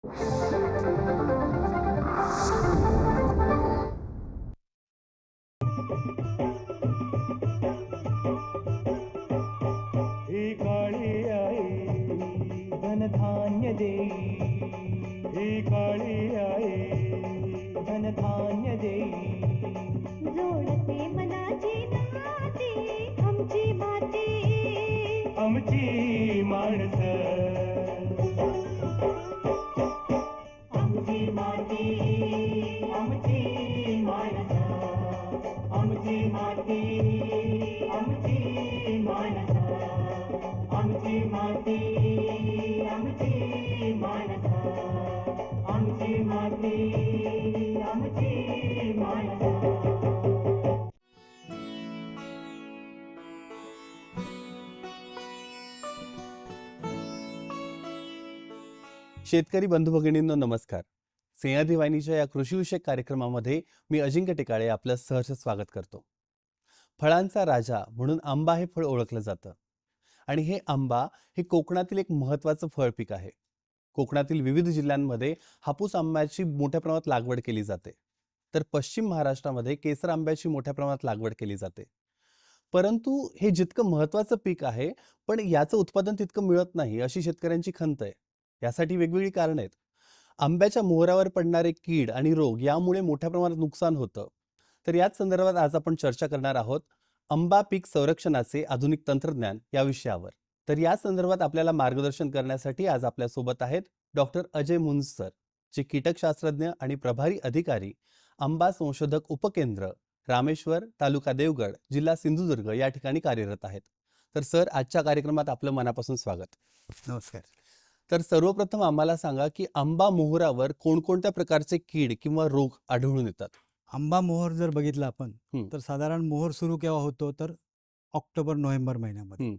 ही काळी आई धनधान्य देई, ही काळी आई धनधान्य देई. जोडते मनाची नाती आमची माती, आमची माणसं, आमची माती, आमची माणसं, आमची माती, आमची माणसं, आमची माती, आमची माणसं, आमची माती, आमची माणसं. शेतकरी बंधू भगिनींनो नमस्कार. सह्याद्री वाहिनीच्या या कृषीविषयक कार्यक्रमामध्ये मी अजिंक्य टिकाळे आपलं सहर्ष स्वागत करतो. फळांचा राजा म्हणून आंबा हे फळ ओळखलं जातं आणि हे आंबा हे कोकणातील एक महत्त्वाचं फळ पीक आहे. कोकणातील विविध जिल्ह्यांमध्ये हापूस आंब्याची मोठ्या प्रमाणात लागवड केली जाते, तर पश्चिम महाराष्ट्रामध्ये केसर आंब्याची मोठ्या प्रमाणात लागवड केली जाते. परंतु हे जितकं महत्त्वाचं पीक आहे, पण याचं उत्पादन तितकं मिळत नाही अशी शेतकऱ्यांची खंत आहे. यासाठी वेगवेगळी कारणं आहेत. आंब्याच्या मोहरावर पडणारे कीड आणि रोग यामुळे मोठ्या प्रमाणात नुकसान होतं. तर याच संदर्भात आज आपण चर्चा करणार आहोत आंबा पीक संरक्षणाचे आधुनिक तंत्रज्ञान या विषयावर. तर या संदर्भात आपल्याला मार्गदर्शन करण्यासाठी आज आपल्या सोबत आहेत डॉक्टर अजय मुंज सर, जे कीटकशास्त्रज्ञ आणि प्रभारी अधिकारी आंबा संशोधक उपकेंद्र रामेश्वर, तालुका देवगड, जिल्हा सिंधुदुर्ग या ठिकाणी कार्यरत आहेत. तर सर, आजच्या कार्यक्रमात आपलं मनापासून स्वागत. नमस्कार. तर सर्वप्रथम आम्हाला सांगा की आंबा मोहरावर कोणकोणत्या प्रकारचे कीड किंवा रोग आढळून येतात? आंबा मोहर जर बघितला आपण हं. तर साधारण मोहर सुरू केव्हा होतो तर ऑक्टोबर-नोव्हेंबर महिन्यामध्ये.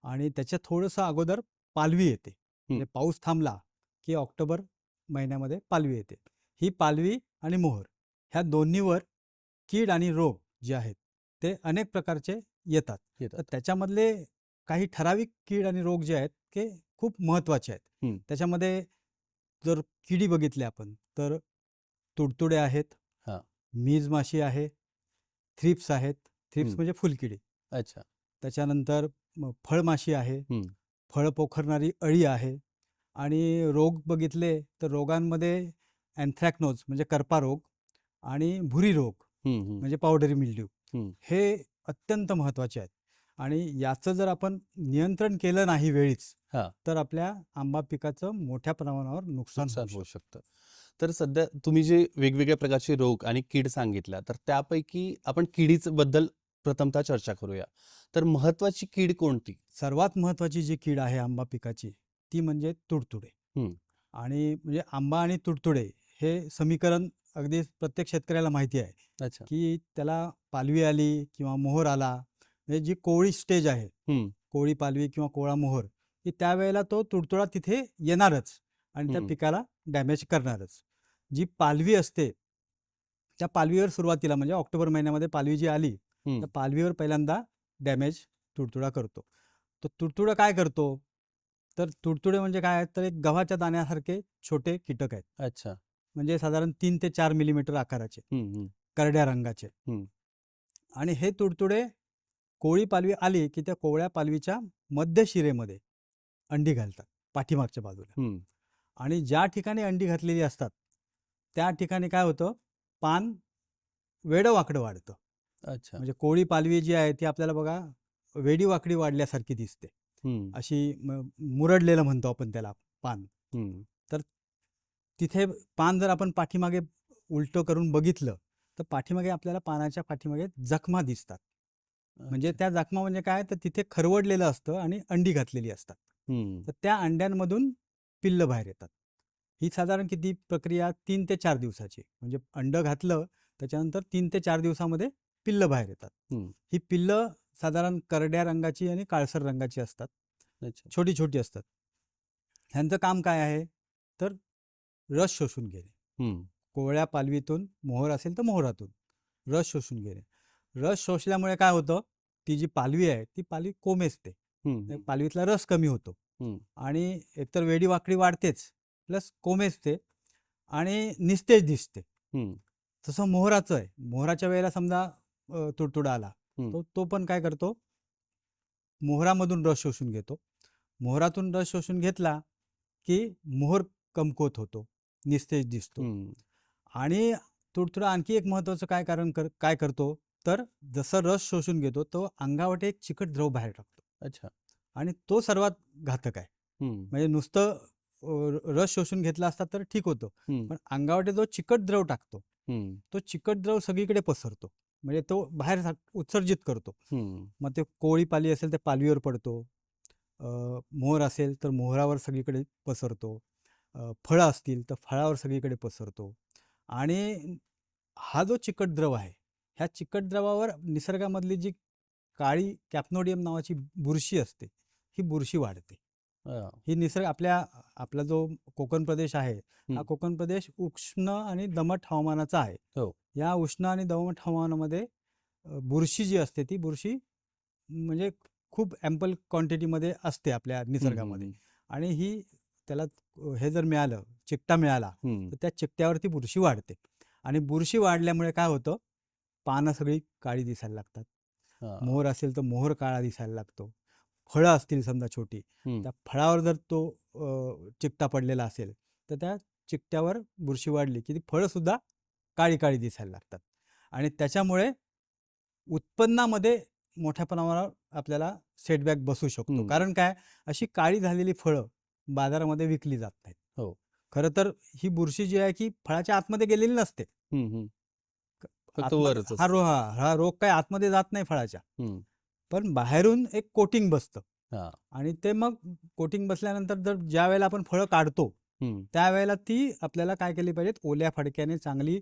आणि त्याच्या थोडंसं अगोदर पालवी येते. म्हणजे पाऊस थांबला की ऑक्टोबर महिन्यामध्ये पालवी येते. ही पालवी आणि मोहर ह्या दोन्हीवर कीड आणि रोग जे आहेत ते अनेक प्रकारचे येतात. तर त्याच्यामधले काही ठराविक कीड आणि रोग जे आहेत ते खूप महत्त्वाचे आहेत. त्याच्यामध्ये जर किडी बघितली आपण तर तुडतुडे आहेत, हां. मीज माशी आहे, थ्रिप्स आहेत. थ्रिप्स हं. म्हणजे फुलकिडी. अच्छा. त्याच्यानंतर फळमाशी आहे, हं. फळ पोखरणारी अळी आहे. आणि रोग बघितले तर रोगांमध्ये अँथ्रॅक्नोज म्हणजे करपा रोग आणि भुरी रोग म्हणजे पावडरी मिल्ड्यू हे अत्यंत महत्त्वाचे आहेत. आणि याचं जर आपण नियंत्रण केलं नाही वेळीच हां. तर आपल्या आंबा पिकाचं मोठ्या प्रमाणावर नुकसान नुकसान होऊ होऊ शकतं. शकतं. तर सध्या तुम्ही जे वेगवेगळ्या प्रकारचे रोग आणि कीड सांगितल्या, तर त्यापैकी आपण किडीच बद्दल प्रथमतः चर्चा करूया. तर महत्त्वाची कीड कोणती? सर्वात महत्त्वाची जी कीड आहे आंबा पिकाची ती म्हणजे तुडतुडे. आणि म्हणजे आंबा आणि तुडतुडे हे समीकरण अगदी प्रत्येक शेतकऱ्याला माहिती आहे. अच्छा. की त्याला पालवी आली किंवा मोहर आला म्हणजे जी कोवळी स्टेज आहे, कोवळी पालवी किंवा कोवळा मोहर, की त्यावेळेला तो तुडतुडा तिथे येणारच आणि त्या पिकाला डॅमेज करणारच. जी पालवी असते त्या पालवीवर सुरुवातीला म्हणजे ऑक्टोबर महिन्यामध्ये पालवी जी आली त्या पालवीवर पहिल्यांदा डॅमेज तुडतुडा करतो. तर तुडतुडा काय करतो तर तुडतुडे म्हणजे काय तर एक गव्हाच्या दाण्यासारखे छोटे कीटक आहेत. अच्छा. म्हणजे साधारण 3 ते 4 मिलीमीटर आकाराचे, करड्या रंगाचे. आणि हे तुडतुडे कोवळी पालवी आली की त्या कोवळ्या पालवीच्या मध्य शिरेमध्ये अंडी घालतात पाठीमागच्या बाजूला. आणि ज्या ठिकाणी अंडी घातलेली असतात त्या ठिकाणी काय होतं, पान वेडं-वाकडं वाढतं. अच्छा. म्हणजे कोवळी पालवी जी आहे ती आपल्याला बघा वेडी-वाकडी वाढल्यासारखी दिसते. अशी मुरडलेलं म्हणतो आपण त्याला पान. तर तिथे पान जर आपण पाठीमागे उलटं करून बघितलं तर पाठीमागे आपल्याला पानाच्या पाठीमागे जखमा दिसतात. म्हणजे त्या जखमा म्हणजे काय तर तिथे खरवडलेलं असतं आणि अंडी घातलेली असतात. तर त्या अंड्यांमधून पिल्लं बाहेर येतात. ही साधारण किती प्रक्रिया 3 ते 4 दिवसाची. म्हणजे अंड घातलं त्याच्यानंतर 3 ते 4 दिवसामध्ये पिल्लं बाहेर येतात. ही पिल्लं साधारण करड्या रंगाची आणि काळसर रंगाची असतात. छोटी छोटी असतात. ह्यांचं काम काय आहे तर रस शोषून घेणे. कोवळ्या पालवीतून मोहर असेल तर मोहरातून रस शोषून घेणे. रस शोषल्यामुळे काय होतं, ती जी पालवी आहे ती पालवी कोमेजते. पालवीतला रस कमी होतो आणि एकतर वेडी वाकडी वाढतेच प्लस कोमेजते आणि निस्तेज दिसते. हम्म, तसं मोहराचं आहे. मोहराच्या वेळेला समजा तुडतुडा आला हम्म. तो पण काय करतो, मोहरामधून रस शोषून घेतो. मोहरातून रस शोषून घेतला की मोहर कमकुवत होतो, निस्तेज दिसतो. हम्म, आणि तुडतुडा आणखी एक महत्त्वाचं काय करतो, तर जसं रस शोषून घेतो तो अंगावाटे एक चिकट द्रव बाहेर टाकतो अच्छा. आणि तो सर्वात घातक आहे. हम्म, म्हणजे नुसतं रस शोषून घेतला असता तर ठीक होतं, हम्म, पण अंगावाटे जो चिकट द्रव टाकतो हम्म, तो चिकट द्रव सगळीकडे पसरतो, म्हणजे तो बाहेर उत्सर्जित करतो. हम्म, मग ते कोळी पाली असेल तर पालवीवर पडतो, मोहर असेल तर मोहरावर सगळीकडे पसरतो, फळं असतील तर फळावर सगळीकडे पसरतो. आणि हा जो चिकट द्रव आहे, ह्या चिकट द्रवावर निसर्गामधली जी काळी कॅप्नोडियम नावाची बुरशी असते, ही बुरशी वाढते. हा, ही आपला जो कोकण प्रदेश आहे, हा कोकण प्रदेश उष्ण आणि दमट हवामानाचा आहे. हो. या उष्ण आणि दमट हवामानामध्ये बुरशी जी असते ती बुरशी म्हणजे खूप ॲम्पल क्वांटिटीमध्ये असते आपल्या निसर्गामध्ये. आणि त्याला हे जर मिळालं, चिकटा मिळाला, तर त्या चिकट्यावरती बुरशी वाढते. आणि बुरशी वाढल्यामुळे काय होतं, पानं सगळी काळी दिसायला लागतात. हा, मोहर असेल तर मोहर काळा दिसायला लागतो. फळं असतील समजा छोटी, हम्म, त्या फळावर जर तो चिकटा पडलेला असेल तर त्या चिकट्यावर बुरशी वाढली की ती फळंसुद्धा काळी काळी दिसायला लागतात. आणि त्याच्यामुळे उत्पन्नामध्ये मोठ्या प्रमाणावर आपल्याला सेटबॅक बसू शकतो. कारण काय, अशी काळी झालेली फळं बाजारामध्ये विकली जात नाहीत. हो. खरं तर ही बुरशी जी आहे की फळाच्या आतमध्ये गेलेली नसते. फक्त वरच हा असतं. हा रोग काय आतमध्ये जात नाही फळाच्या, हम्म, पण बाहेरून एक कोटिंग बसतं. हा, आणि ते मग कोटिंग बसल्यानंतर जर ज्या वेळेला आपण फळं काढतो हम्म, त्यावेळेला ती आपल्याला काय केली पाहिजेत, ओल्या फडक्याने चांगली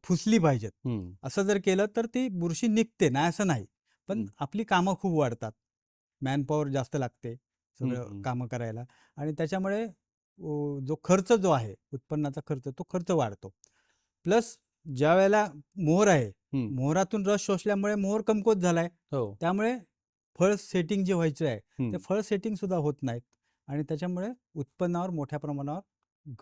फुसली पाहिजेत. हम्म, असं जर केलं तर ती बुरशी निघते, नाही असं नाही. पण आपली कामं खूप वाढतात, मॅनपॉवर जास्त लागते सगळं कामं करायला. आणि त्याच्यामुळे जो खर्च जो आहे, उत्पन्नाचा खर्च, तो खर्च वाढतो. प्लस ज्या वेळेला मोहर आहे, मोहरातून रस शोषल्यामुळे मोहर कमकुवत झालाय, हो. त्यामुळे फळ सेटिंग जे व्हायचं आहे हम्म. ते फळ सेटिंग सुद्धा होत नाहीत. आणि त्याच्यामुळे उत्पन्नावर मोठ्या प्रमाणावर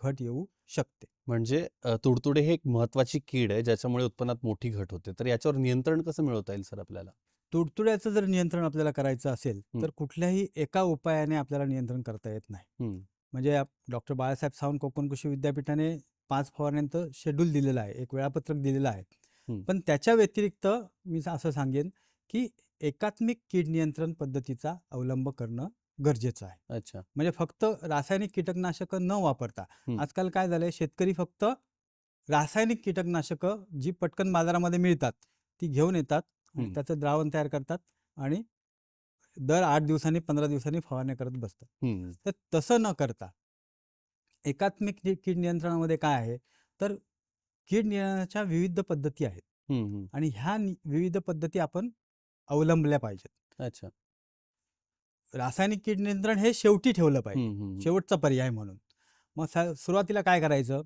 घट येऊ शकते. म्हणजे तुडतुडे हे एक महत्वाची कीड आहे ज्याच्यामुळे उत्पन्नात मोठी घट होते. तर याच्यावर नियंत्रण कसं मिळवता येईल सर आपल्याला? तुडतुड्याचं जर नियंत्रण आपल्याला करायचं असेल तर कुठल्याही एका उपायाने आपल्याला नियंत्रण करता येत नाही. म्हणजे डॉक्टर बाळासाहेब सावंत कोकण कृषी विद्यापीठाने 5 फवारण्यांचं शेड्यूल दिलेलं आहे, एक वेळापत्रक दिलेलं आहे. पण त्याच्या व्यतिरिक्त मी असं सांगेन की एकात्मिक कीड नियंत्रण पद्धतीचा अवलंब करणं गरजेचं आहे. अच्छा. म्हणजे फक्त रासायनिक कीटकनाशकं न वापरता, आजकाल काय झालंय, शेतकरी फक्त रासायनिक कीटकनाशकं जी पटकन बाजारामध्ये मिळतात ती घेऊन येतात आणि त्याचं द्रावण तयार करतात आणि दर 8 दिवसांनी 15 दिवसांनी फवारण्या करत बसतात. तर तसं न करता एकात्मिक कीड नियंत्रणामध्ये काय आहे, तर कीड नियंत्रणाच्या विविध पद्धती आहेत आणि ह्या विविध पद्धती आपण अवलंबल्या पाहिजेत. अच्छा. रासायनिक कीड नियंत्रण हे शेवटी ठेवलं पाहिजे, शेवटचा पर्याय म्हणून. मग सुरुवातीला काय करायचं,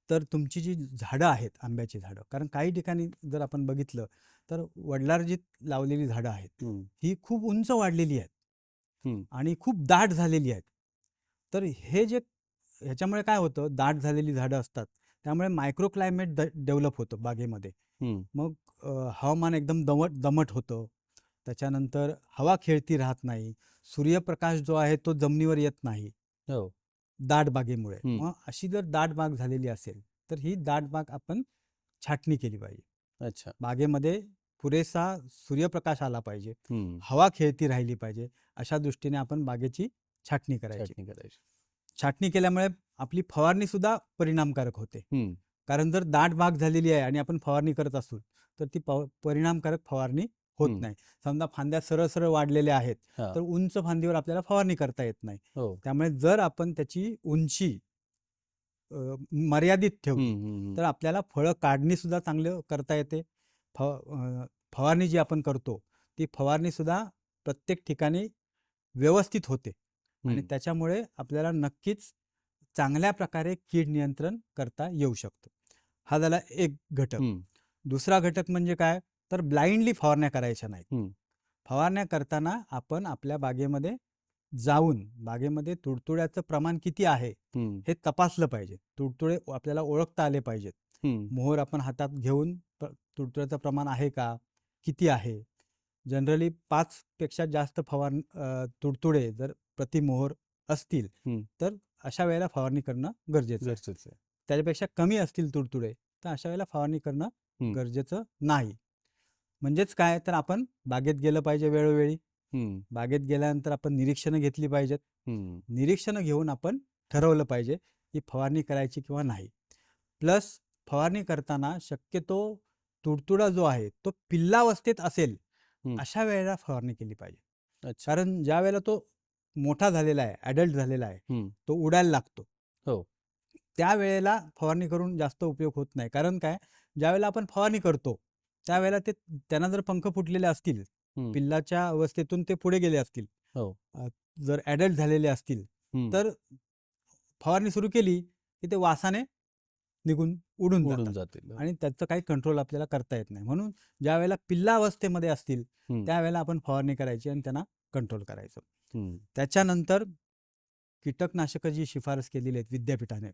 तर तुमची जी झाडं आहेत, आंब्याची झाडं, कारण काही ठिकाणी जर आपण बघितलं तर वडलार्जित लावलेली झाडं आहेत, ही खूप उंच वाढलेली आहेत आणि खूप दाट झालेली आहेत. तर ह्याच्यामुळे काय होतं, दाट झालेली झाडं असतात त्यामुळे मायक्रो क्लायमेट डेव्हलप होतं बागेमध्ये. मग हवामान एकदम दमट होतं. त्याच्यानंतर हवा खेळती राहत नाही, सूर्यप्रकाश जो आहे तो जमिनीवर येत नाही दाट बागेमुळे. मग अशी जर दाट बाग झालेली असेल तर ही दाट बाग आपण छाटणी केली पाहिजे. अच्छा. बागेमध्ये पुरेसा सूर्यप्रकाश आला पाहिजे, हवा खेळती राहिली पाहिजे, अशा दृष्टीने आपण बागेची छाटणी करायची. छाटणी केल्यामुळे आपली फवारणी सुद्धा परिणामकारक होते. कारण जर दाट बाग झालेली आहे आणि आपण फवारणी करत असू तर ती परिणामकारक फवारणी होत नाही. समजा फांद्या सरळ सरळ वाढलेल्या आहेत तर उंच फांदीवर आपल्याला फवारणी करता येत नाही. त्यामुळे जर आपण त्याची उंची मर्यादित ठेवली तर आपल्याला फळं काढणी सुद्धा चांगलं करता येते. फवारणी जी आपण करतो ती फवारणी सुद्धा प्रत्येक ठिकाणी व्यवस्थित होते आणि त्याच्यामुळे आपल्याला नक्कीच चांगल्या प्रकारे कीड नियंत्रण करता येऊ शकतं. हा झाला एक घटक. दुसरा घटक म्हणजे काय, तर ब्लाइंडली फवारण्या करायच्या नाहीत. फवारण्या करताना आपण आपल्या बागेमध्ये जाऊन बागेमध्ये तुडतुड्याचं प्रमाण किती आहे हे तपासलं पाहिजे. तुडतुडे आपल्याला ओळखता आले पाहिजेत. मोहर आपण हातात घेऊन तुडतुड्याचं प्रमाण आहे का, किती आहे. जनरली 5 पेक्षा जास्त तुडतुडे जर प्रति मोहर असतील तर अशा वेळेला फवारणी करणं गरजेचं आहे. त्याच्यापेक्षा कमी असतील तुडतुडे तर अशा वेळेला फवारणी करणं गरजेचं नाही. म्हणजेच काय, तर आपण बागेत गेलं पाहिजे वेळोवेळी. बागेत गेल्यानंतर आपण निरीक्षणं घेतली पाहिजेत. निरीक्षणं घेऊन आपण ठरवलं पाहिजे की फवारणी करायची किंवा नाही. प्लस फवारणी करताना शक्यतो तुडतुडा जो आहे तो पिल्लावस्थेत असेल अशा वेळेला फवारणी केली पाहिजे. कारण ज्या वेळेला तो मोठा झालेला आहे, ॲडल्ट झालेला आहे, तो उडायला लागतो, त्यावेळेला फवारणी करून जास्त उपयोग होत नाही. कारण काय, ज्यावेळेला आपण फवारणी करतो त्यावेळेला त्यांना जर पंख फुटलेले असतील, पिल्लाच्या अवस्थेतून ते पुढे गेले असतील, जर ॲडल्ट झालेले असतील तर फवारणी सुरू केली की ते वासाने निघून उडून जातील आणि त्याचं काही कंट्रोल आपल्याला करता येत नाही. म्हणून ज्या वेळेला पिल्ला अवस्थेमध्ये असतील त्यावेळेला आपण फवारणी करायची आणि त्यांना कंट्रोल करायचं. त्याच्यानंतर कीटकनाशकं जी शिफारस केलेली आहेत विद्यापीठाने,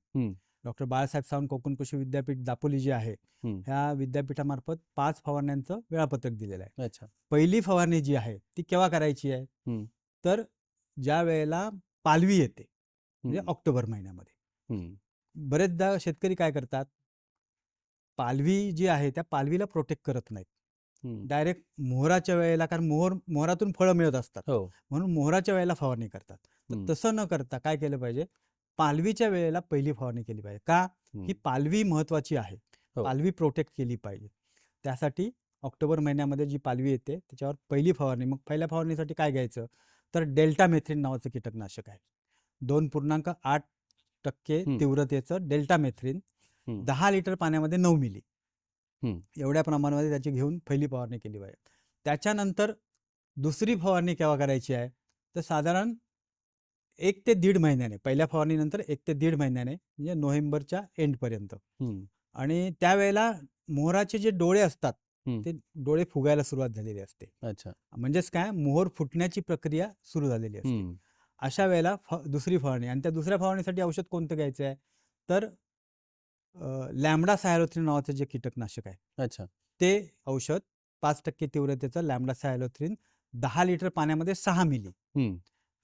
डॉक्टर बाळासाहेब सावंत कोकण कृषी विद्यापीठ दापोली जे आहे, ह्या विद्यापीठामार्फत 5 फवारण्यांचं वेळापत्रक दिलेलं आहे. पहिली फवारणी जी आहे ती केव्हा करायची आहे, तर ज्या वेळेला पालवी येते म्हणजे ऑक्टोबर महिन्यामध्ये. बरेचदा शेतकरी काय करतात, पालवी जी आहे त्या पालवीला प्रोटेक्ट करत नाहीत, डायरेक्ट मोहराच्या वेळेला, कारण मोहरातून फळं मिळत असतात म्हणून मोहराच्या वेळेला फवारणी करतात. तर तसं न करता काय केलं पाहिजे, पालवीच्या वेळेला पहिली फवारणी केली पाहिजे. का, ही पालवी महत्वाची आहे, पालवी प्रोटेक्ट केली पाहिजे. त्यासाठी ऑक्टोबर महिन्यामध्ये जी पालवी येते त्याच्यावर पहिली फवारणी. मग पहिल्या फवारणीसाठी काय घ्यायचं, तर डेल्टामेथ्रिन नावाचं कीटकनाशक आहे. 2.8% तीव्रतेचं डेल्टामेथ्रिन 10 लिटर पाण्यामध्ये 9 मिली एवढ्या प्रमाणामध्ये त्याची घेऊन पहिली फवारणी केली पाहिजे. त्याच्यानंतर दुसरी फवारणी केव्हा करायची आहे, तर साधारण 1 ते 1.5 महिन्याने, पहिल्या फवारणीनंतर 1 ते 1.5 महिन्याने, म्हणजे नोव्हेंबरच्या एंडपर्यंत. आणि त्यावेळेला मोहराचे जे डोळे असतात ते डोळे फुगायला सुरुवात झालेली असते. म्हणजेच काय, मोहर फुटण्याची प्रक्रिया सुरू झालेली असते. अशा वेळेला दुसरी फवारणी. आणि त्या दुसऱ्या फवारणीसाठी औषध कोणतं घ्यायचं आहे, तर लॅम्बडा सायलोथ्रिन नावाचं जे कीटकनाशक आहे ते औषध 5% तीव्रतेचं लॅम्बडा सायलोथ्रिन 10 लिटर पाण्यामध्ये 6 मिली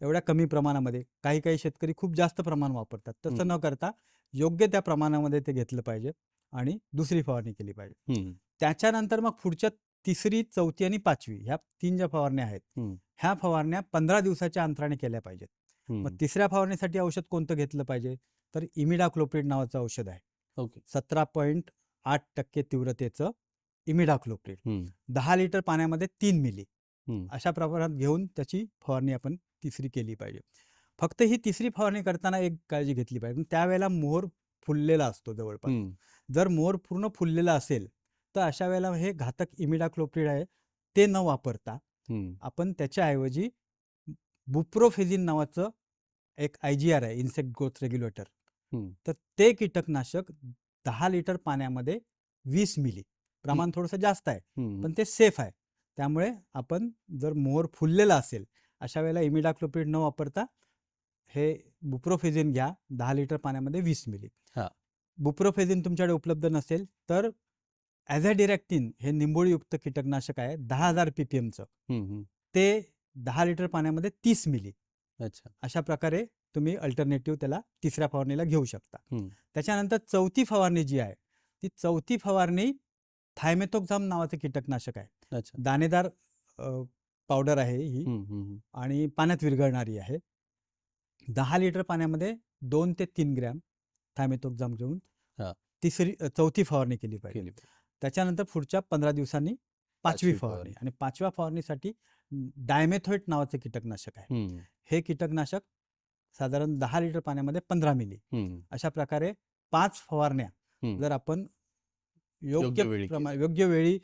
एवढ्या कमी प्रमाणामध्ये. काही काही शेतकरी खूप जास्त प्रमाण वापरतात. तसं न करता योग्य त्या प्रमाणामध्ये ते घेतलं पाहिजे आणि दुसरी फवारणी केली पाहिजे. त्याच्यानंतर मग पुढच्या 3री, 4थी आणि 5वी ह्या 3 ज्या फवारण्या आहेत ह्या फवारण्या 15 दिवसाच्या अंतराने केल्या पाहिजेत. मग तिसऱ्या फवारणीसाठी औषध कोणतं घेतलं पाहिजे, तर इमिडाक्लोप्रिड नावाचं औषध आहे. 17.8% तीव्रतेचं इमिडाक्लोप्रिड 10 लिटर पाण्यामध्ये 3 मिली अशा प्रमाणात घेऊन त्याची फवारणी आपण तिसरी केली पाहिजे. फक्त ही तिसरी फवारणी करताना एक काळजी घेतली पाहिजे, त्यावेळेला मोहर फुललेला असतो जवळपास. जर मोहर पूर्ण फुललेला असेल तर अशा वेळेला हे घातक इमिडाक्लोप्रिड आहे ते न वापरता आपण त्याच्याऐवजी बुप्रोफेझिन नावाचं एक IGR आहे, इन्सेक्ट ग्रोथ रेग्युलेटर, तर ते कीटकनाशक 10 लिटर पाण्यामध्ये 20 मिली, प्रमाण थोडंसं जास्त आहे पण ते सेफ आहे. त्यामुळे आपण जर मोहर फुललेला असेल अशा वेळेला इमिडाक्लोप्रिड न वापरता हे बुप्रोफेझिन घ्या 10 लिटर पाण्यामध्ये 20 मिली. बुप्रोफेझिन तुमच्याकडे उपलब्ध नसेल तर ॲझॅडिरॅक्टिन हे निंबोळीयुक्त कीटकनाशक आहे 10,000 ppmचं, ते 10 लिटर पाण्यामध्ये 30 मिली. अशा प्रकारे तुम्ही अल्टरनेटिव्ह त्याला तिसऱ्या फवारणीला घेऊ शकता. त्याच्यानंतर 4थी फवारणी जी आहे ती 4थी फवारणी थायमेथोक्झाम नावाचं कीटकनाशक आहे. दाणेदार पावडर आहे ही आणि पाण्यात विरघळणारी आहे. 10 लिटर पाण्यामध्ये 2 ते 3 ग्रॅम थायमेथोक्झाम घेऊन 4थी फवारणी केली पाहिजे. त्याच्यानंतर पुढच्या 15 दिवसांनी 5वी फवारणी. आणि 5व्या फवारणीसाठी डायमेथोएट नावाचं कीटकनाशक आहे. हे कीटकनाशक साधारण 10 लिटर पाण्यामध्ये 15 मिली अशा प्रकारे 5 फवारण्या जर आपण योग्य वेळी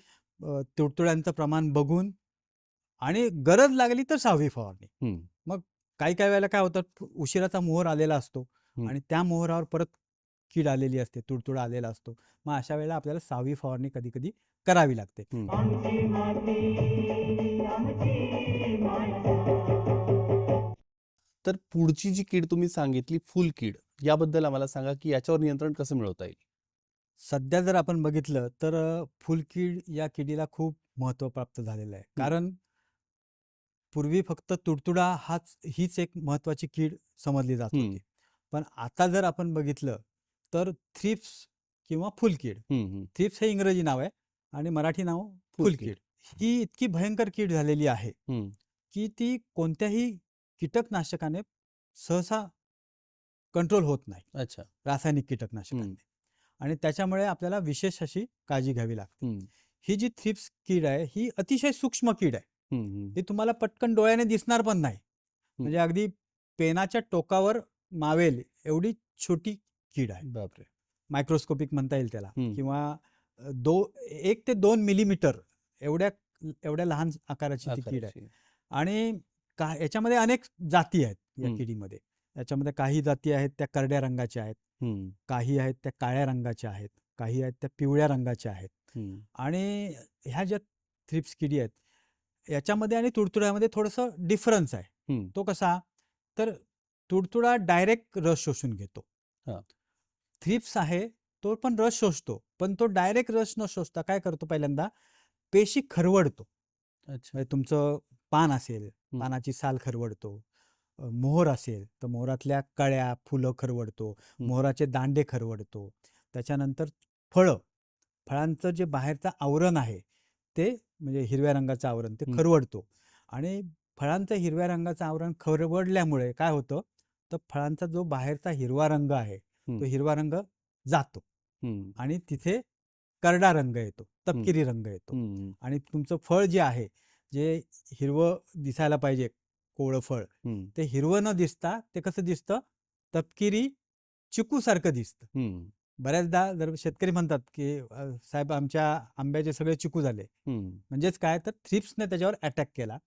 तुडतुड्यांचं प्रमाण बघून आणि गरज लागली तर 6वी फवारणी. मग काही वेळेला काय होतं, उशिराचा मोहर आलेला असतो आणि त्या मोहरावर परत कीड आलेली असते, तुडतुडा आलेला असतो. मग अशा वेळेला आपल्याला 6वी फवारणी कधी कधी करावी लागते. आमची माती आमची माणसं. तर पुढची जी कीड तुम्ही सांगितली फुलकीड, याबद्दल आम्हाला सांगा की याच्यावर नियंत्रण कसं मिळवता येईल? सध्या जर आपण बघितलं तर फुलकीड या किडीला खूप महत्त्व प्राप्त झालेलं आहे. हं. कारण पूर्वी फक्त तुडतुडा हीच एक महत्त्वाची कीड समजली जात हं. होती. पण आता जर आपण बघितलं तर थ्रिप्स किंवा फुलकीड, हं, हं. थ्रिप्स हे इंग्रजी नाव आहे आणि मराठी नाव फुलकीड. फुलकीड, ही इतकी भयंकर कीड झालेली आहे हं. की ती कोणत्याही कीटकनाशकाने सहसा कंट्रोल होत नाही, अच्छा. रासायनिक कीटकनाशकांनी. आणि त्याच्यामुळे आपल्याला विशेष अशी काळजी घ्यावी लागते. हं. ही जी थ्रिप्स कीड आहे ही अतिशय सूक्ष्म कीड आहे. हं, हं. ती तुम्हाला पटकन डोळ्याने दिसणार पण नाही. म्हणजे अगदी पेनाच्या टोकावर मावेल एवढी छोटी कीड आहे. बापरे! मायक्रोस्कोपिक म्हणता येईल त्याला. हं. किंवा 1 ते 2 मिलीमीटर एवढ्या एवढ्या लहान आकाराची ती कीड आहे. आकाराची. आणि याच्यामध्ये अनेक जाती आहेत या हं. किडीमध्ये. याच्यामध्ये काही जाती आहेत त्या करड्या रंगाच्या आहेत, हं. काही आहेत त्या काळ्या रंगाच्या आहेत, काही आहेत त्या पिवळ्या रंगाच्या आहेत. हं. आणि ह्या ज्या थ्रिप्स किडी आहेत याच्यामध्ये आणि तुडतुड्यामध्ये थोडंसं डिफरन्स आहे. हं. तो कसा? तर तुडतुडा डायरेक्ट रस शोषून घेतो. हां. थ्रिप्स आहे तो पण रस शोषतो, पण तो डायरेक्ट रस न शोषता काय करतो? पहिल्यांदा पेशी खरवडतो. अच्छा. म्हणजे तुमचं पान असेल, हं. पानाची साल खरवडतो. मोहर असेल तर मोहरातल्या कळ्या, फुलं खरवडतो. हं. मोहराचे दांडे खरवडतो. त्याच्यानंतर फळं, फळांचं जे बाहेरचं आवरण आहे ते म्हणजे हिरव्या रंगाचं आवरण ते हं. खरवडतो. आणि फळांचं हिरव्या रंगाचं आवरण खरवडल्यामुळे काय होतं? तर फळांचा जो बाहेरचा हिरवा रंग आहे तो हं. हिरवा रंग जातो हं. आणि तिथे करडा रंग येतो, हं. तपकिरी रंग येतो. हं. आणि तुमचं फळ जे आहे, जे हिरवं दिसायला पाहिजे, कोवळं फळ, हं. ते हिरवं न दिसता ते कसं दिसतं? तपकिरी चिकूसारखं दिसतं. हं. बऱ्याचदा जर शेतकरी म्हणतात की साहेब आमच्या आंब्याचे सगळे चिकू झाले. हं. म्हणजेच काय? तर थ्रिप्सने त्याच्यावर अटॅक केला.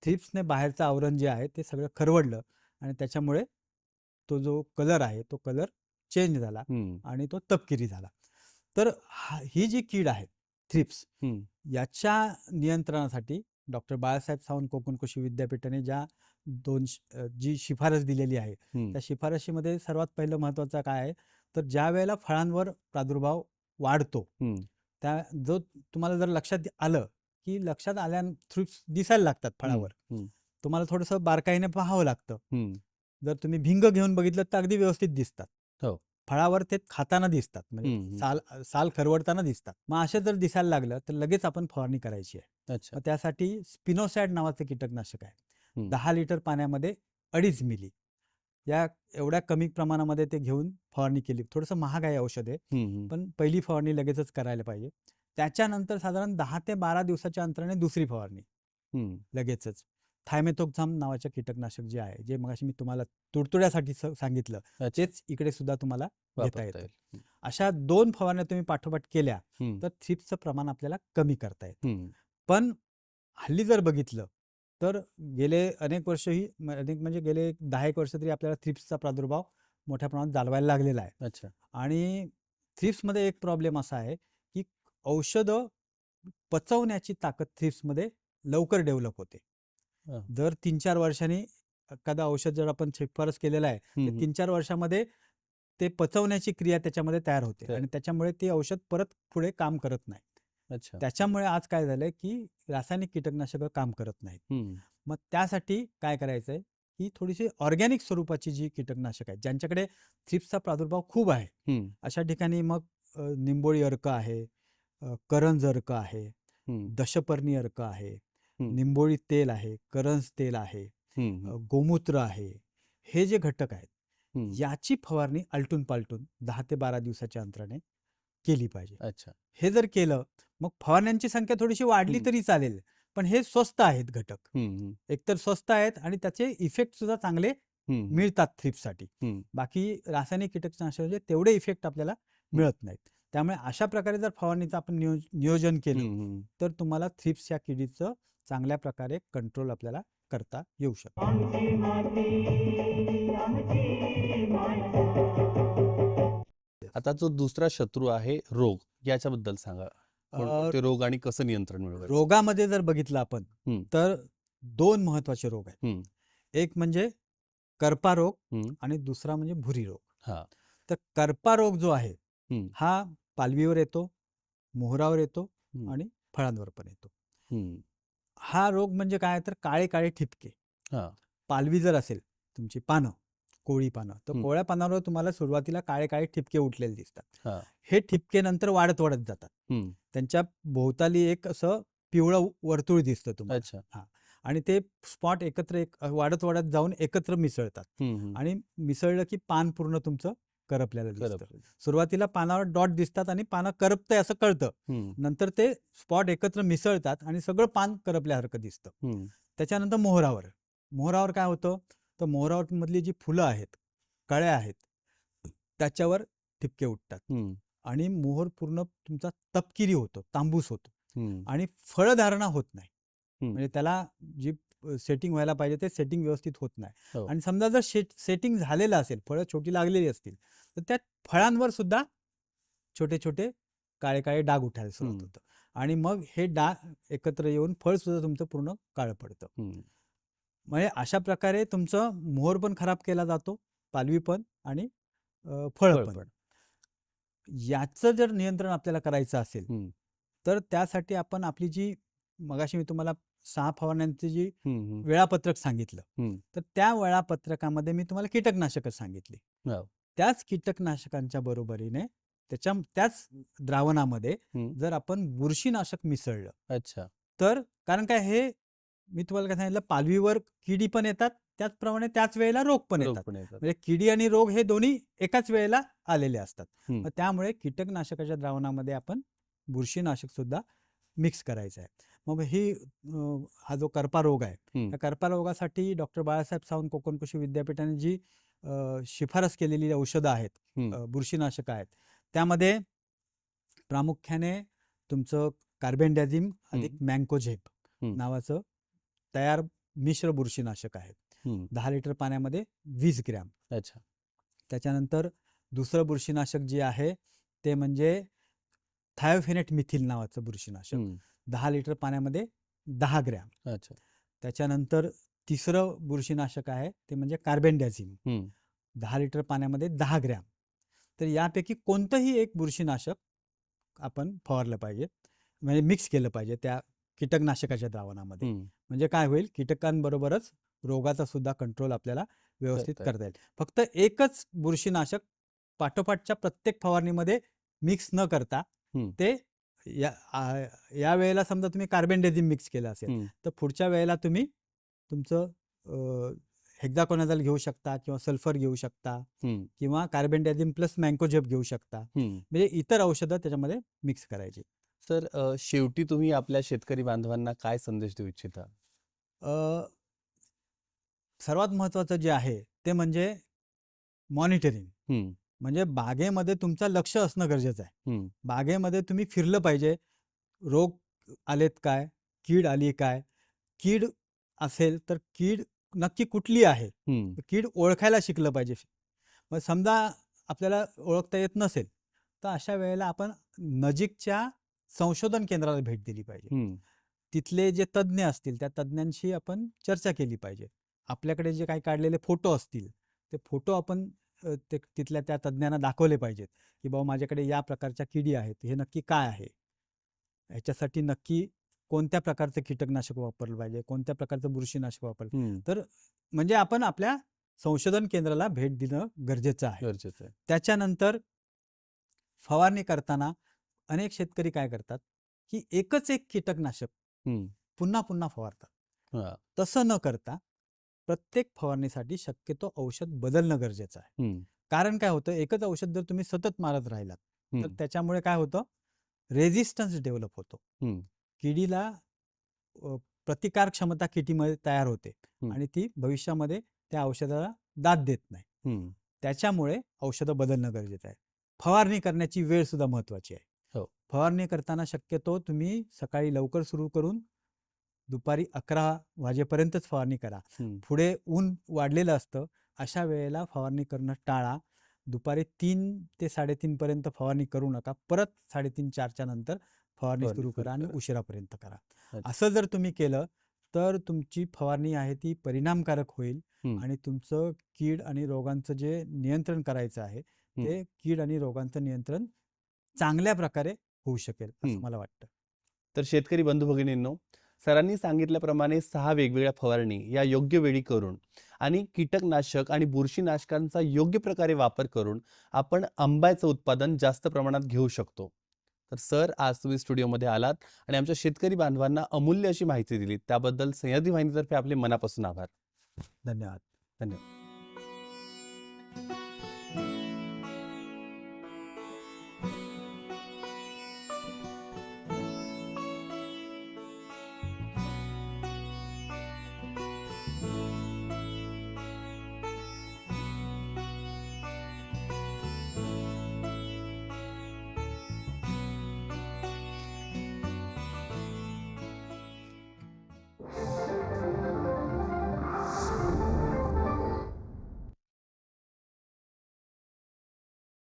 थ्रिप्सने बाहेरचं आवरण जे आहे ते सगळं खरवडलं आणि त्याच्यामुळे तो जो कलर आहे तो कलर चेंज झाला हं. आणि तो तपकिरी झाला. तर ही जी कीड आहे थ्रिप्स, हं. याच्या नियंत्रणासाठी डॉक्टर बाळासाहेब सावंत कोकण कृषी विद्यापीठाने जी शिफारस दिलेली आहे हं. त्या शिफारशीमध्ये सर्वात पहिलं महत्त्वाचं काय आहे? तर ज्या वेळेला फळांवर प्रादुर्भाव वाढतो हं. जो तुम्हाला जर लक्षात आलं की लक्षात थ्रिप्स दिसायला लागतात फळावर, हं. तुम्हाला थोडंसं बारकाईने पाहावं लागतं. हं. जर तुम्ही भिंग घेऊन बघितलं तर अगदी व्यवस्थित दिसतात. हो. फळावर ते खाताना दिसतात, हं, म्हणजे हं. साल खरवडताना दिसतात. मग असे जर दिसायला लागलं तर लगेच आपण फवारणी करायची आहे. अच्छा. मग त्यासाठी स्पिनोसॅड नावाचं कीटकनाशक आहे. हं. 10 लिटर पाण्यामध्ये 2.5 मिली या एवढ्या कमी प्रमाणामध्ये ते घेऊन फवारणी केली. थोडंसं महाग आहे औषध आहे, हं, हं. पण पहिली फवारणी लगेचच करायला पाहिजे. त्याच्यानंतर साधारण 10 ते 12 दिवसाच्या अंतराने दुसरी फवारणी हं. लगेचच. थायमेथोक्झाम नावाचे कीटकनाशक जे आहे, जे मगाशी मी तुम्हाला तुडतुड्यासाठी सांगितलं, अच्छा. तेच इकडे सुद्धा तुम्हाला घेता वापरता येतं. येईल. हं. अशा 2 फवारण्या तुम्ही पाठोपाठ केल्या हं. तर थ्रिप्सचं प्रमाण आपल्याला कमी करता येतं. हं. पण हल्ली जर बघितलं तर गेले अनेक म्हणजे गेले 10 वर्ष तरी आपल्याला थ्रिप्सचा प्रादुर्भाव मोठ्या प्रमाणात जाणवायला लागलेला आहे. अच्छा. आणि थ्रिप्समध्ये एक प्रॉब्लेम असा आहे की औषधं पचवण्याची ताकद थ्रिप्समध्ये लवकर डेव्हलप होते. हां. दर 3-4 वर्षांनी एखादं औषध जर आपण शिफारस केलेलं आहे हं, तर हं. 3-4 वर्षामध्ये ते पचवण्याची क्रिया त्याच्यामध्ये तयार होते तर आणि त्याच्यामुळे ते औषध परत पुढे काम करत नाही. अच्छा. त्याच्यामुळे आज काय झालंय की रासायनिक कीटकनाशकं काम करत नाहीत. हं. मग त्यासाठी काय करायचंय की थोडीशी ऑर्गॅनिक स्वरूपाची जी कीटकनाशक आहेत, ज्यांच्याकडे थ्रिप्सचा प्रादुर्भाव खूप आहे, हं. अशा ठिकाणी मग निंबोळी अर्क आहे, करंज अर्क आहे, हं. दशपर्णी अर्क आहे, हं. निंबोळी तेल आहे, करंज तेल आहे, हं, हं. गोमूत्र आहे. हे जे घटक आहेत हं. याची फवारणी आलटून पालटून 10 ते 12 दिवसाच्या अंतराने केली पाहिजे. अच्छा. हे जर केलं मग फवारण्यांची संख्या थोडीशी वाढली हं. तरी चालेल, पण हे स्वस्त आहेत घटक. हं, हं. एकतर स्वस्त आहेत आणि त्याचे इफेक्ट सुद्धा चांगले हं, हं. मिळतात थ्रिप्ससाठी. हं. बाकी रासायनिक कीटकनाशकाचे तेवढे इफेक्ट आपल्याला मिळत नाहीत. त्यामुळे अशा प्रकारे जर फवारणीचं आपण नियोजन केलं हं, हं. तर तुम्हाला थ्रिप्स या किडीचं चांगल्या प्रकारे कंट्रोल आपल्याला करता येऊ शकतं. आमची माती आमची माणसं. आता जो दुसरा शत्रू आहे रोग, याच्याबद्दल सांगा. कोणकोणते रोग आणि कसं नियंत्रण मिळवायचं? रोगामध्ये जर बघितलं आपण हं. तर 2 महत्त्वाचे रोग आहेत. हं. एक म्हणजे करपा रोग हम्म. आणि दुसरा म्हणजे भुरी रोग. हा. तर करपा रोग जो आहे हम्म. हा पालवीवर येतो, मोहरावर येतो हम्म. आणि फळांवर पण येतो. हम्म. हा रोग म्हणजे काय तर काळे काळे ठिपके. हा. पालवी जर असेल तुमची पानं, कोळी पानं, तर हम्म. कोळ्या पानावर तुम्हाला सुरुवातीला काळे काळे ठिपके उठलेले दिसतात. हा. हे ठिपके नंतर वाढत वाढत जातात. हम्म. त्यांच्या भोवताली एक असं पिवळं वर्तुळ दिसतं तुम्हाला. अच्छा. हा. आणि ते स्पॉट एकत्र वाढत वाढत जाऊन एकत्र मिसळतात हम्म. आणि मिसळलं की पान पूर्ण तुमचं करपल्याला दिसतं. करपलं. सुरुवातीला पानावर डॉट दिसतात आणि पानं करपतंय असं कळतं. हम्म. नंतर ते स्पॉट एकत्र मिसळतात आणि सगळं पान करपल्यासारखं दिसतं. हम्म. त्याच्यानंतर मोहरावर काय होतं, तर मोहरावर मधली जी फुलं आहेत, कळ्या आहेत, त्याच्यावर ठिपके उठतात हम्म. आणि मोहर पूर्ण तुमचा तपकिरी होतो, तांबूस होतो हम्म. आणि फळधारणा होत नाही. हम्म. म्हणजे त्याला जी सेटिंग व्हायला पाहिजे ते सेटिंग व्यवस्थित होत नाही. हो. आणि समजा जर सेटिंग झालेलं असेल, फळं छोटी लागलेली असतील, तर त्या फळांवर सुद्धा छोटे छोटे काळे काळे डाग उठायला सुरुवात हम्म. होतं आणि मग हे डाग एकत्र येऊन फळ सुद्धा तुमचं पूर्ण काळं पडतं. हम्म. म्हणजे अशा प्रकारे तुमचं मोहर पण खराब केला जातो, पालवी पण आणि फळ फळ पण. पण. याचं जर नियंत्रण आपल्याला करायचं असेल हम्म. तर त्यासाठी आपण आपली जी मगाशी मी तुम्हाला 6 फवारण्यांची जी हम्म. वेळापत्रक सांगितलं, हम्म. तर त्या वेळापत्रकामध्ये मी तुम्हाला कीटकनाशकं सांगितली. हो. त्याच कीटकनाशकांच्या बरोबरीने त्याच द्रावणामध्ये हम्म. जर आपण बुरशीनाशक मिसळलं, अच्छा. तर कारण काय हे मी तुम्हाला काय सांगितलं, पालवीवर किडी पण येतात, त्याचप्रमाणे त्याच वेळेला रोग पण रोग येतात. पण येतात. म्हणजे किडी आणि रोग हे दोन्ही एकाच वेळेला आलेले असतात. हम्म. मग त्यामुळे कीटकनाशकाच्या द्रावणामध्ये आपण बुरशीनाशक सुद्धा मिक्स करायचं आहे. मग हा जो करपा रोग आहे, हम्म. त्या करपा रोगासाठी डॉक्टर बाळासाहेब सावंत कोकण कृषी विद्यापीठाने जी शिफारस केलेली औषधं आहेत, हम्म. बुरशीनाशकं आहेत, त्यामध्ये प्रामुख्याने तुमचं कार्बेंडॅझिम अधिक मँकोझेब हम्म. नावाचं तयार मिश्र बुरशीनाशक आहे. हम्म. 10 लिटर पाण्यामध्ये 20 ग्रॅम. अच्छा. त्याच्यानंतर दुसरं बुरशीनाशक जे आहे ते म्हणजे थायोफेनेट मिथिल नावाचं बुरशीनाशक, हम्म. 10 लिटर पाण्यामध्ये 10 ग्रॅम. अच्छा. त्याच्यानंतर तिसरं बुरशीनाशक आहे ते म्हणजे कार्बेंडॅझिम, हम्म. 10 लिटर पाण्यामध्ये 10 ग्रॅम. तर यापैकी कोणतंही एक बुरशीनाशक आपण फवारलं पाहिजे, म्हणजे मिक्स केलं पाहिजे त्या कीटकनाशकाच्या द्रावणामध्ये. हम्म. म्हणजे काय होईल, कीटकांबरोबरच रोगाचा सुद्धा कंट्रोल आपल्याला व्यवस्थित करता करता येईल. फक्त एकच बुरशीनाशक पाठोपाठच्या प्रत्येक फवारणीमध्ये मिक्स न करता हम्म. ते या वेळेला समजा तुम्ही कार्बेंडॅझिम मिक्स केलं असेल, हम्म. तर पुढच्या वेळेला तुम्ही तुमचं हेक्झाकोनाझोल घेऊ शकता किंवा सल्फर घेऊ शकता हम्म. किंवा कार्बेंडॅझिम प्लस मँकोजेब घेऊ शकता. हम्म. म्हणजे इतर औषधं त्याच्यामध्ये मिक्स करायची. सर, शेवटी तुम्ही आपल्या शेतकरी बांधवांना काय संदेश देऊ इच्छिता? अ, सर्वात महत्त्वाचं जे आहे ते म्हणजे मॉनिटरिंग. हम्म. म्हणजे बागेमध्ये तुमचं लक्ष असणं गरजेचं आहे. हम्म. बागेमध्ये तुम्ही फिरलं पाहिजे. रोग आलेत काय? कीड आली काय? कीड असेल तर कीड नक्की कुठली आहे? हम्म. कीड ओळखायला शिकलं पाहिजे. मग समजा आपल्याला ओळखता येत नसेल, तर अशा वेळेला आपण नजीकच्या संशोधन केंद्राला भेट दिली पाहिजे. हम्म. तिथले जे तज्ज्ञ असतील त्या तज्ज्ञांशी आपण चर्चा केली पाहिजे. आपल्याकडे जे काही काढलेले फोटो असतील, ते फोटो आपण तिथल्या त्या तज्ज्ञांना दाखवले पाहिजेत, की बाबा माझ्याकडे या प्रकारच्या किडी आहेत, हे नक्की काय आहे? ह्याच्यासाठी नक्की कोणत्या प्रकारचं कीटकनाशक वापरलं पाहिजे, कोणत्या प्रकारचं बुरशीनाशक वापरलं. हम्म. तर म्हणजे आपण आपल्या संशोधन केंद्राला भेट देणं गरजेचं आहे. गरजेचं आहे. त्याच्यानंतर फवारणी करताना अनेक शेतकरी काय करतात, की एकच एक कीटकनाशक हम्म. पुन्हा पुन्हा फवारतात. हा. तसं न करता प्रत्येक फवारणीसाठी शक्यतो औषध बदलणं गरजेचं आहे. हम्म. कारण काय होतं, एकच औषध जर तुम्ही सतत मारत राहिलात तर हम्म. त्याच्यामुळे काय होतं, रेझिस्टन्स डेव्हलप होतो. हम्म. किडीला प्रतिकार क्षमता किडीमध्ये तयार होते हम्म. आणि ती भविष्यामध्ये त्या औषधाला दाद देत नाही. हम्म. त्याच्यामुळे औषधं बदलणं गरजेचं आहे. फवारणी करण्याची वेळ सुद्धा महत्त्वाची आहे. हो. फवारणी करताना शक्यतो तुम्ही सकाळी लवकर सुरू करून दुपारी 11 वाजेपर्यंतच फवारणी करा. हम्म. पुढे ऊन वाढलेलं असतं, अशा वेळेला फवारणी करणं टाळा. दुपारी 3 ते 3:30 पर्यंत फवारणी करू नका. परत 3:30-4च्या नंतर फवारणी फवारणी सुरू सुरू करा आणि करा. उशिरापर्यंत करा. अच्छा. असं जर तुम्ही केलं तर तुमची फवारणी आहे ती परिणामकारक होईल हम्म. आणि तुमचं कीड आणि रोगांचं जे नियंत्रण करायचं आहे ते कीड आणि रोगांचं नियंत्रण चांगल्या प्रकारे होऊ शकेल असं हम्म. मला वाटतं. तर शेतकरी बंधू भगिनींनो, सरांनी सांगितल्याप्रमाणे 6 वेगवेगळ्या फवारणी या योग्य वेळी करून आणि कीटकनाशक आणि बुरशीनाशकांचा योग्य प्रकारे वापर करून आपण आंब्याचं उत्पादन जास्त प्रमाणात घेऊ शकतो. तर सर, आज तुम्ही स्टुडिओमध्ये आलात आणि आमच्या शेतकरी बांधवांना अमूल्य अशी माहिती दिली, त्याबद्दल सह्याद्री वाहिनीतर्फे आपले मनापासून आभार. धन्यवाद. धन्यवाद.